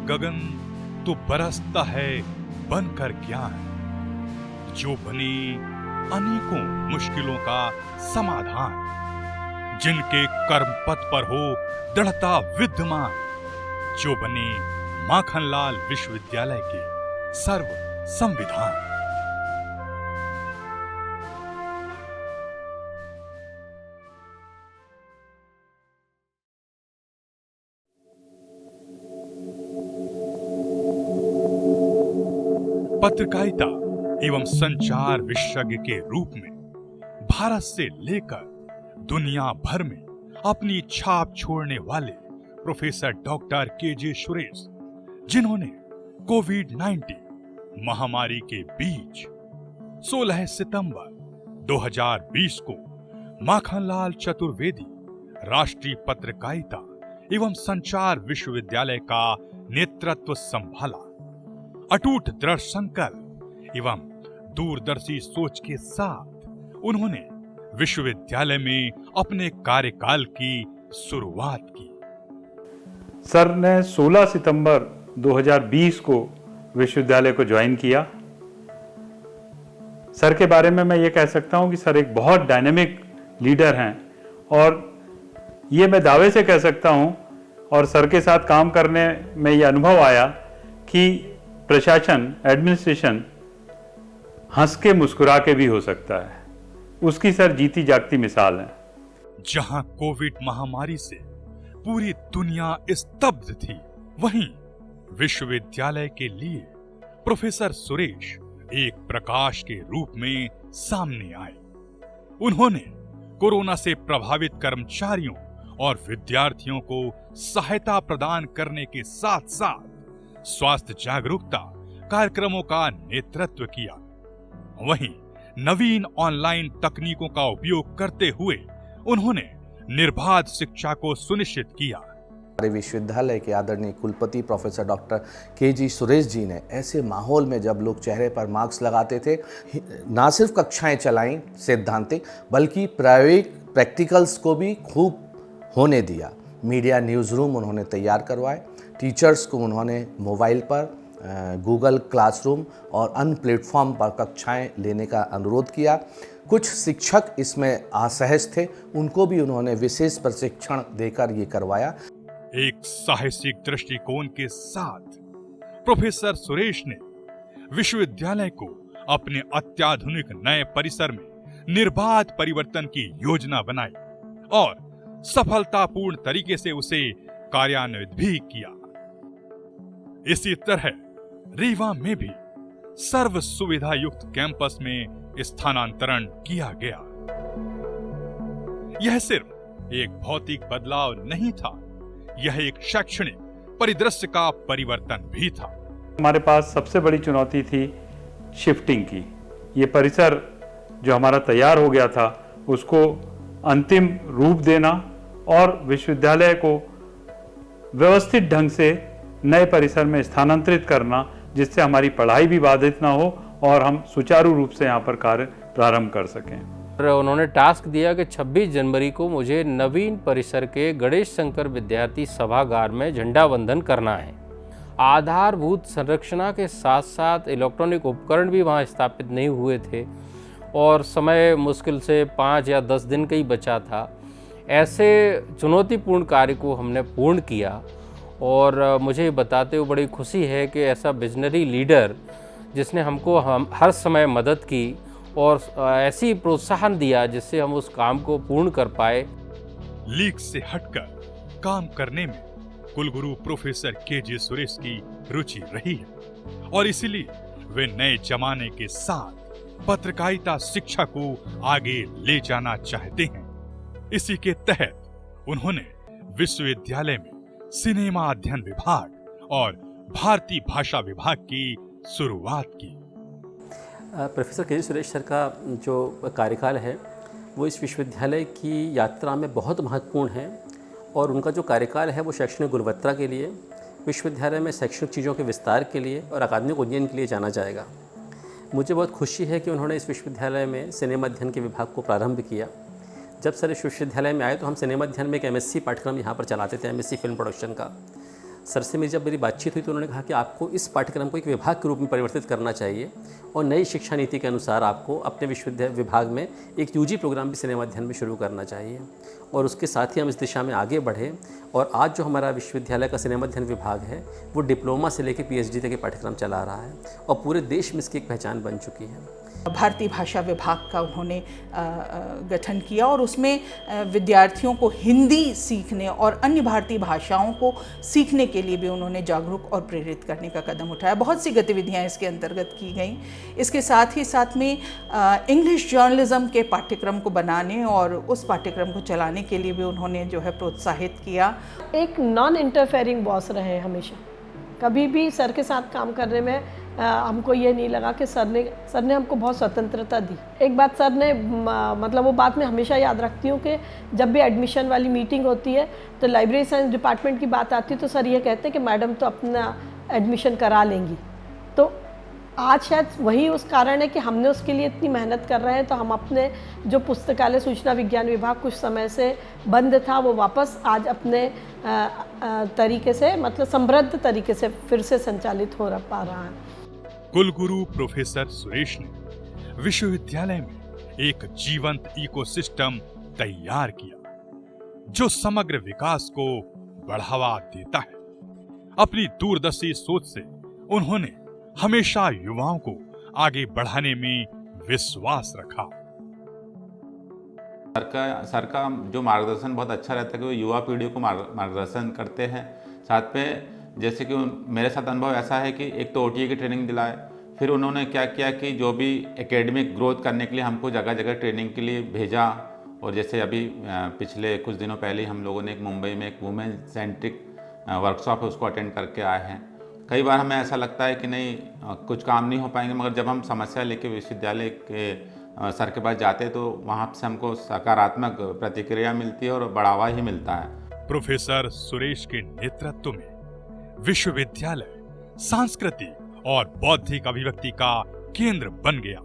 गगन तो बरसता है बनकर ज्ञान, जो बने अनेकों मुश्किलों का समाधान, जिनके कर्म पथ पर हो दृढ़ता विद्यमान, जो बने माखनलाल विश्वविद्यालय के सर्व संविधान। पत्रकारिता एवं संचार विशेषज्ञ के रूप में भारत से लेकर दुनिया भर में अपनी छाप छोड़ने वाले प्रोफेसर डॉक्टर के.जे. सुरेश, जिन्होंने कोविड-19 महामारी के बीच 16 सितंबर 2020 को माखनलाल चतुर्वेदी राष्ट्रीय पत्रकारिता एवं संचार विश्वविद्यालय का नेतृत्व संभाला। अटूट दृढ़ संकल्प एवं दूरदर्शी सोच के साथ उन्होंने विश्वविद्यालय में अपने कार्यकाल की शुरुआत की। सर ने 16 सितंबर 2020 को विश्वविद्यालय को ज्वाइन किया। सर के बारे में मैं ये कह सकता हूँ कि सर एक बहुत डायनेमिक लीडर हैं और ये मैं दावे से कह सकता हूँ, और सर के साथ काम करने में ये अनुभव आया कि प्रशासन, एडमिनिस्ट्रेशन हंस के मुस्कुरा के भी हो सकता है। उसकी सर जीती जागती मिसाल है। जहां कोविड महामारी से पूरी दुनिया स्तब्ध थी, वहीं विश्वविद्यालय के लिए प्रोफेसर सुरेश एक प्रकाश के रूप में सामने आए। उन्होंने कोरोना से प्रभावित कर्मचारियों और विद्यार्थियों को सहायता प्रदान करने के साथ साथ स्वास्थ्य जागरूकता कार्यक्रमों का नेतृत्व किया। वहीं नवीन ऑनलाइन तकनीकों का उपयोग करते हुए उन्होंने निर्बाध शिक्षा को सुनिश्चित किया। हमारे विश्वविद्यालय के आदरणीय कुलपति professor doctor KG. Suresh ji ने ऐसे माहौल में, जब लोग चेहरे पर मास्क लगाते थे, ना सिर्फ कक्षाएं चलाईं सैद्धांतिक, बल्कि प्रायोगिक प्रैक्टिकल्स को भी खूब होने दिया। मीडिया न्यूज़ रूम उन्होंने तैयार करवाए। टीचर्स को उन्होंने मोबाइल पर, गूगल क्लासरूम और अन्य प्लेटफॉर्म पर कक्षाएं लेने का अनुरोध किया। कुछ शिक्षक इसमें असहज थे, उनको भी उन्होंने विशेष प्रशिक्षण देकर ये करवाया। एक साहसिक दृष्टिकोण के साथ प्रोफेसर सुरेश ने विश्वविद्यालय को अपने अत्याधुनिक नए परिसर में निर्बाध परिवर्तन की योजना बनाई और सफलतापूर्ण तरीके से उसे कार्यान्वित भी किया। इसी तरह रीवा में भी सर्व सुविधा युक्त कैंपस में स्थानांतरण किया गया। यह सिर्फ एक भौतिक बदलाव नहीं था, यह एक शैक्षणिक परिदृश्य का परिवर्तन भी था। हमारे पास सबसे बड़ी चुनौती थी शिफ्टिंग की। ये परिसर जो हमारा तैयार हो गया था, उसको अंतिम रूप देना और विश्वविद्यालय को व्यवस्थित ढंग से नए परिसर में स्थानांतरित करना, जिससे हमारी पढ़ाई भी बाधित ना हो और हम सुचारू रूप से यहाँ पर कार्य प्रारंभ कर सकें। उन्होंने टास्क दिया कि 26 जनवरी को मुझे नवीन परिसर के गणेश शंकर विद्यार्थी सभागार में झंडा वंदन करना है। आधारभूत संरचना के साथ साथ इलेक्ट्रॉनिक उपकरण भी वहाँ स्थापित नहीं हुए थे और समय मुश्किल से 5 या 10 दिन का ही बचा था। ऐसे चुनौतीपूर्ण कार्य को हमने पूर्ण किया और मुझे बताते हुए बड़ी खुशी है कि ऐसा विजनरी लीडर जिसने हमको हर समय मदद की और ऐसी प्रोत्साहन दिया जिससे हम उस काम को पूर्ण कर पाए। लीक से हटकर काम करने में कुलगुरु प्रोफेसर के.जे. सुरेश की रुचि रही है और इसलिए वे नए जमाने के साथ पत्रकारिता शिक्षा को आगे ले जाना चाहते हैं। इसी के तहत उन्होंने विश्वविद्यालय में सिनेमा अध्ययन विभाग और भारतीय भाषा विभाग की शुरुआत की। प्रोफेसर के.जे. सुरेश सर का जो कार्यकाल है वो इस विश्वविद्यालय की यात्रा में बहुत महत्वपूर्ण है और उनका जो कार्यकाल है वो शैक्षणिक गुणवत्ता के लिए, विश्वविद्यालय में शैक्षणिक चीज़ों के विस्तार के लिए और अकादमिक उन्नयन के लिए जाना जाएगा। मुझे बहुत खुशी है कि उन्होंने इस विश्वविद्यालय में सिनेमा अध्ययन के विभाग को प्रारंभ किया। जब सर इस विश्वविद्यालय में आए तो हम सिनेमा अध्ययन में एक MSc पाठ्यक्रम यहाँ पर चलाते थे, MSc फिल्म प्रोडक्शन का। सर से जब मेरी बातचीत हुई तो उन्होंने कहा कि आपको इस पाठ्यक्रम को एक विभाग के रूप में परिवर्तित करना चाहिए और नई शिक्षा नीति के अनुसार आपको अपने विश्वविद्यालय विभाग में एक यूजी प्रोग्राम भी सिनेमा अध्ययन में शुरू करना चाहिए। और उसके साथ ही हम इस दिशा में आगे बढ़े और आज जो हमारा विश्वविद्यालय का सिनेमा अध्ययन विभाग है वो डिप्लोमा से लेकर PhD तक के पाठ्यक्रम चला रहा है और पूरे देश में इसकी एक पहचान बन चुकी है। भारतीय भाषा विभाग का उन्होंने गठन किया और उसमें विद्यार्थियों को हिंदी सीखने और अन्य भारतीय भाषाओं को सीखने के लिए भी उन्होंने जागरूक और प्रेरित करने का कदम उठाया। बहुत सी गतिविधियां इसके अंतर्गत की गई। इसके साथ ही साथ में इंग्लिश जर्नलिज्म के पाठ्यक्रम को बनाने और उस पाठ्यक्रम को चलाने के लिए भी उन्होंने जो है प्रोत्साहित किया। एक नॉन इंटरफेयरिंग बॉस रहे हमेशा, कभी भी सर के साथ काम करने में हमको ये नहीं लगा कि सर ने हमको बहुत स्वतंत्रता दी। एक बात सर ने मतलब वो बात मैं हमेशा याद रखती हूँ कि जब भी एडमिशन वाली मीटिंग होती है तो लाइब्रेरी साइंस डिपार्टमेंट की बात आती है तो सर ये कहते हैं कि मैडम तो अपना एडमिशन करा लेंगी। तो आज शायद वही उस कारण है कि हमने उसके लिए इतनी मेहनत कर रहे हैं, तो हम अपने जो पुस्तकालय सूचना विज्ञान विभाग कुछ समय से बंद था वो वापस आज अपने तरीके से मतलब समृद्ध तरीके से फिर से संचालित हो पा रहा है। कुलगुरु प्रोफेसर सुरेश ने विश्वविद्यालय में एक जीवंत इकोसिस्टम तैयार किया जो समग्र विकास को बढ़ावा देता है। अपनी दूरदर्शी सोच से उन्होंने हमेशा युवाओं को आगे बढ़ाने में विश्वास रखा। सर का जो मार्गदर्शन बहुत अच्छा रहता है कि वो युवा पीढ़ी को मार्गदर्शन करते हैं। साथ में जैसे कि मेरे साथ अनुभव ऐसा है कि एक तो OTA की ट्रेनिंग दिलाए, फिर उन्होंने क्या किया कि जो भी एकेडमिक ग्रोथ करने के लिए हमको जगह जगह ट्रेनिंग के लिए भेजा। और जैसे अभी पिछले कुछ दिनों पहले हम लोगों ने एक मुंबई में एक वुमेन सेंट्रिक वर्कशॉप है उसको अटेंड करके आए हैं। कई बार हमें ऐसा लगता है कि नहीं कुछ काम नहीं हो पाएंगे, मगर जब हम समस्या लेके विश्वविद्यालय के सर के पास जाते तो वहाँ से हमको सकारात्मक प्रतिक्रिया मिलती है और बढ़ावा ही मिलता है। प्रोफेसर सुरेश के नेतृत्व में विश्वविद्यालय सांस्कृतिक और बौद्धिक अभिव्यक्ति का केंद्र बन गया।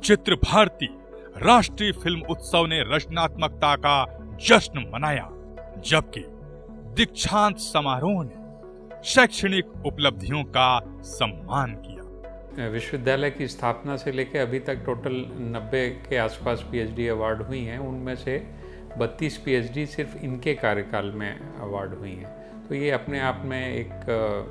चित्र भारती राष्ट्रीय फिल्म उत्सव ने रचनात्मकता का जश्न मनाया, जबकि दीक्षांत समारोह ने शैक्षणिक उपलब्धियों का सम्मान किया। विश्वविद्यालय की स्थापना से लेकर अभी तक टोटल 90 के आसपास PhD अवार्ड हुई हैं। उनमें से 32 PhD सिर्फ इनके कार्यकाल में अवार्ड हुई हैं। तो ये अपने आप में एक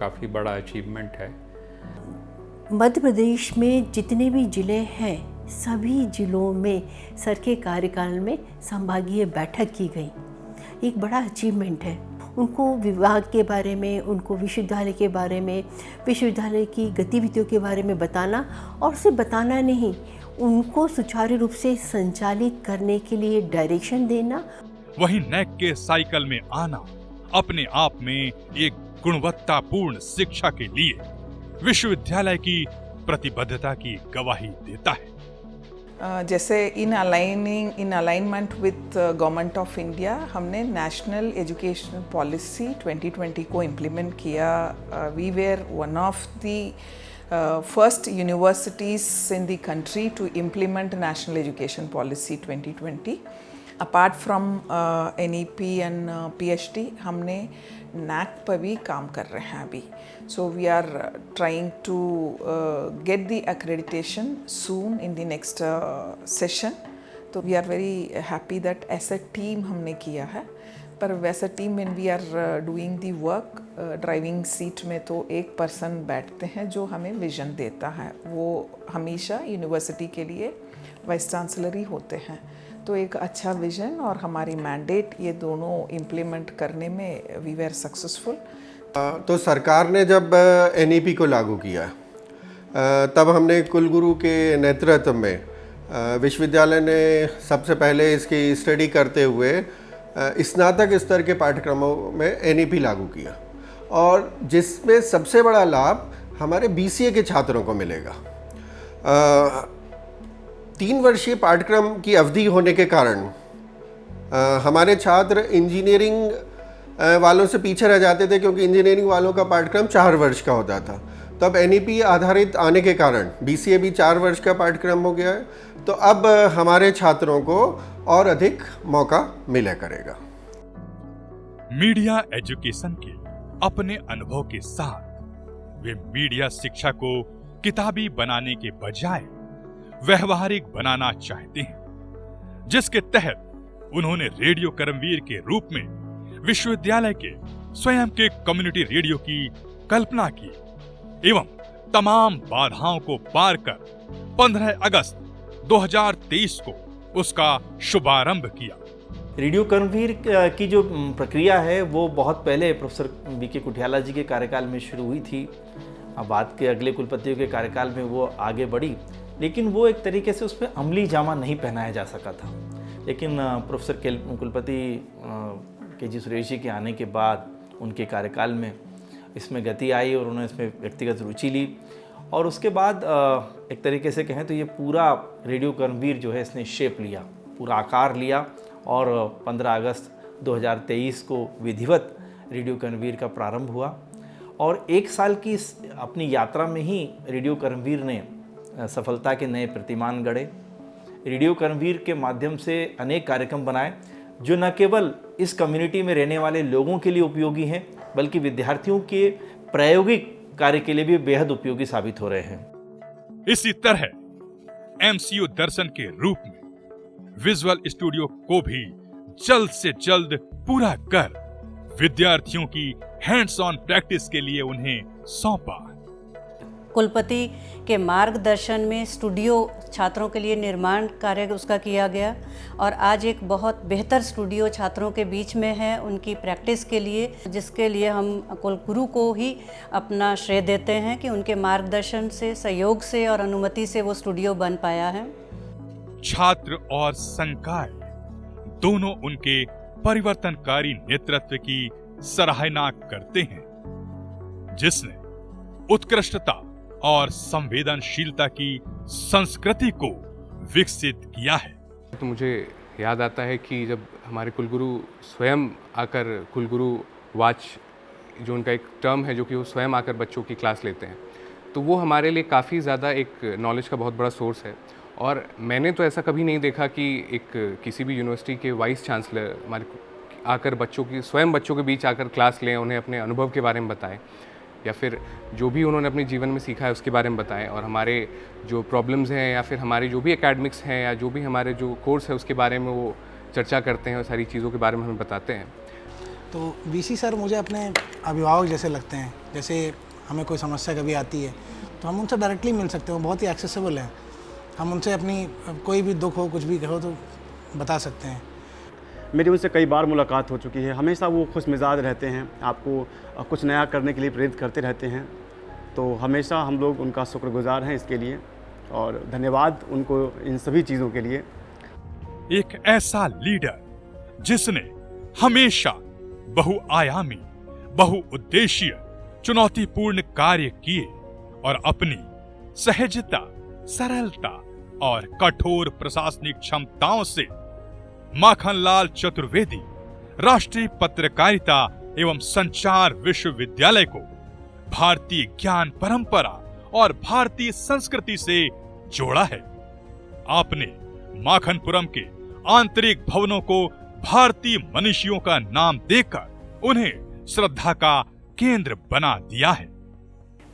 काफ़ी बड़ा अचीवमेंट है। मध्य प्रदेश में जितने भी ज़िले हैं सभी ज़िलों में सर के कार्यकाल में संभागीय बैठक की गई, एक बड़ा अचीवमेंट है। उनको विभाग के बारे में, उनको विश्वविद्यालय के बारे में, विश्वविद्यालय की गतिविधियों के बारे में बताना, और सिर्फ बताना नहीं, उनको सुचारू रूप से संचालित करने के लिए डायरेक्शन देना। वहीं NAAC के साइकिल में आना अपने आप में एक गुणवत्तापूर्ण शिक्षा के लिए विश्वविद्यालय की प्रतिबद्धता की गवाही देता है। जैसे in alignment with government of India हमने नेशनल एजुकेशन पॉलिसी 2020 को इम्प्लीमेंट किया। We were one of the first universities in the country to implement national education policy 2020। Apart from NEP and PhD हमने NAAC पर भी काम कर रहे हैं अभी। So we are trying to get the accreditation soon in the next session। तो we are very happy that ऐसा टीम हमने किया है। पर वैसा टीम में we are doing the work, driving seat में तो एक पर्सन बैठते हैं जो हमें विजन देता है। वो हमेशा यूनिवर्सिटी के लिए वाइस चांसलर ही होते हैं। तो एक अच्छा विजन और हमारी मैंडेट, ये दोनों इम्प्लीमेंट करने में वी वेर सक्सेसफुल। तो सरकार ने जब NEP को लागू किया तब हमने कुलगुरु के नेतृत्व में विश्वविद्यालय ने सबसे पहले इसकी स्टडी करते हुए स्नातक स्तर के पाठ्यक्रमों में NEP लागू किया, और जिसमें सबसे बड़ा लाभ हमारे BCA के छात्रों को मिलेगा। 3 वर्षीय पाठ्यक्रम की अवधि होने के कारण हमारे छात्र इंजीनियरिंग वालों से पीछे रह जाते थे, क्योंकि इंजीनियरिंग वालों का पाठ्यक्रम 4 वर्ष का होता था। तो अब NEP आधारित आने के कारण BCA भी 4 वर्ष का पाठ्यक्रम हो गया है। तो अब हमारे छात्रों को और अधिक मौका मिला करेगा। मीडिया एजुकेशन के अपने अनुभव के साथ वे मीडिया शिक्षा को किताबी बनाने के बजाय व्यवहारिक बनाना चाहते हैं, जिसके तहत उन्होंने रेडियो कर्मवीर के रूप में विश्वविद्यालय के स्वयं के कम्युनिटी रेडियो की कल्पना की एवं तमाम बाधाओं को पार कर 15 अगस्त 2023 को उसका शुभारंभ किया। रेडियो कर्मवीर की जो प्रक्रिया है वो बहुत पहले प्रोफेसर बीके कुठियाला जी के कार्यकाल में शुरू हुई थी। अब बाद के अगले कुलपतियों के कार्यकाल में वो आगे बढ़ी, लेकिन वो एक तरीके से उसमें अमली जामा नहीं पहनाया जा सका था। लेकिन प्रोफेसर कुलपति के.जी. सुरेश जी के आने के बाद उनके कार्यकाल में इसमें गति आई और उन्होंने इसमें व्यक्तिगत रुचि ली और उसके बाद एक तरीके से कहें तो ये पूरा रेडियो कर्मवीर जो है इसने शेप लिया, पूरा आकार लिया और 15 अगस्त 2023 को विधिवत रेडियो कर्मवीर का प्रारंभ हुआ। और एक साल की अपनी यात्रा में ही रेडियो कर्मवीर ने सफलता के नए प्रतिमान गढ़े। रेडियो कर्मवीर के माध्यम से अनेक कार्यक्रम बनाए जो न केवल इस कम्युनिटी में रहने वाले लोगों के लिए उपयोगी हैं बल्कि विद्यार्थियों के प्रायोगिक कार्य के लिए भी बेहद उपयोगी साबित हो रहे हैं। इसी तरह एमसीयू दर्शन के रूप में विजुअल स्टूडियो को भी जल्द से जल्द पूरा कर विद्यार्थियों की हैंड्स ऑन प्रैक्टिस के लिए उन्हें सौंपा। कुलपति के मार्गदर्शन में स्टूडियो छात्रों के लिए निर्माण कार्य उसका किया गया और आज एक बहुत बेहतर स्टूडियो छात्रों के बीच में है उनकी प्रैक्टिस के लिए, जिसके लिए हम कुलगुरु को ही अपना श्रेय देते हैं कि उनके मार्गदर्शन से, सहयोग से और अनुमति से वो स्टूडियो बन पाया है। छात्र और संकाय दोनों उनके परिवर्तनकारी नेतृत्व की सराहना करते हैं, जिसने उत्कृष्टता और संवेदनशीलता की संस्कृति को विकसित किया है। तो मुझे याद आता है कि जब हमारे कुलगुरु स्वयं आकर कुलगुरु वाच जो उनका एक टर्म है जो कि वो स्वयं आकर बच्चों की क्लास लेते हैं, तो वो हमारे लिए काफ़ी ज़्यादा एक नॉलेज का बहुत बड़ा सोर्स है। और मैंने तो ऐसा कभी नहीं देखा कि एक किसी भी यूनिवर्सिटी के वाइस चांसलर हमारे आकर स्वयं बच्चों के बीच आकर क्लास लें, उन्हें अपने अनुभव के बारे में बताएं या फिर जो भी उन्होंने अपने जीवन में सीखा है उसके बारे में बताएं और हमारे जो प्रॉब्लम्स हैं या फिर हमारे जो भी एकेडमिक्स हैं या जो भी हमारे जो कोर्स है उसके बारे में वो चर्चा करते हैं और सारी चीज़ों के बारे में हमें बताते हैं। तो वीसी सर मुझे अपने अभिभावक जैसे लगते हैं। जैसे हमें कोई समस्या कभी आती है तो हम उनसे डायरेक्टली मिल सकते हैं, वो बहुत ही एक्सेसिबल है। हम उनसे अपनी कोई भी दुख हो, कुछ भी हो तो बता सकते हैं। मेरी उनसे कई बार मुलाकात हो चुकी है। हमेशा वो खुश मिजाज रहते हैं, आपको कुछ नया करने के लिए प्रेरित करते रहते हैं। तो हमेशा हम लोग उनका शुक्रगुजार हैं इसके लिए और धन्यवाद उनको इन सभी चीज़ों के लिए। एक ऐसा लीडर जिसने हमेशा बहुआयामी, बहुउद्देशीय, चुनौतीपूर्ण कार्य किए और अपनी सहजता, सरलता और कठोर प्रशासनिक क्षमताओं से माखनलाल चतुर्वेदी राष्ट्रीय पत्रकारिता एवं संचार विश्वविद्यालय को भारतीय ज्ञान परंपरा और भारतीय संस्कृति से जोड़ा है। आपने माखनपुरम के आंतरिक भवनों को भारतीय मनीषियों का नाम देकर उन्हें श्रद्धा का केंद्र बना दिया है।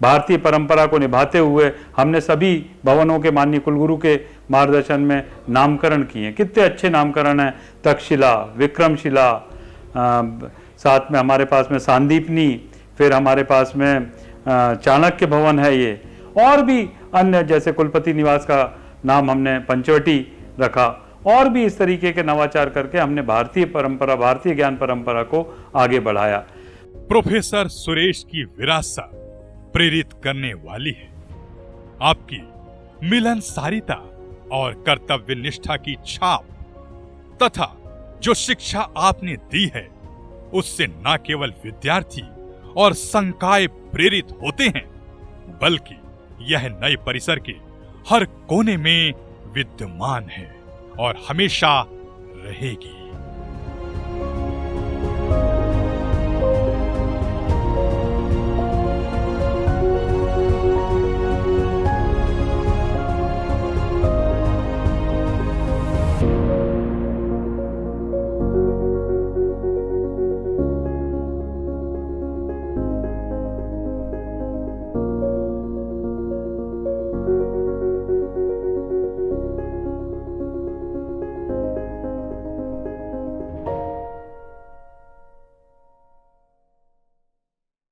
भारतीय परंपरा को निभाते हुए हमने सभी भवनों के माननीय कुलगुरु के मार्गदर्शन में नामकरण किए। कितने अच्छे नामकरण हैं, तक्षशिला, विक्रमशिला, साथ में हमारे पास में सांदीपनी, फिर हमारे पास में चाणक्य भवन है ये, और भी अन्य जैसे कुलपति निवास का नाम हमने पंचवटी रखा। और भी इस तरीके के नवाचार करके हमने भारतीय परंपरा, भारतीय ज्ञान परंपरा को आगे बढ़ाया। प्रोफेसर सुरेश की विरासत प्रेरित करने वाली है। आपकी मिलनसारिता और कर्तव्य निष्ठा की छाप तथा जो शिक्षा आपने दी है उससे न केवल विद्यार्थी और संकाय प्रेरित होते हैं बल्कि यह नए परिसर के हर कोने में विद्यमान है और हमेशा रहेगी।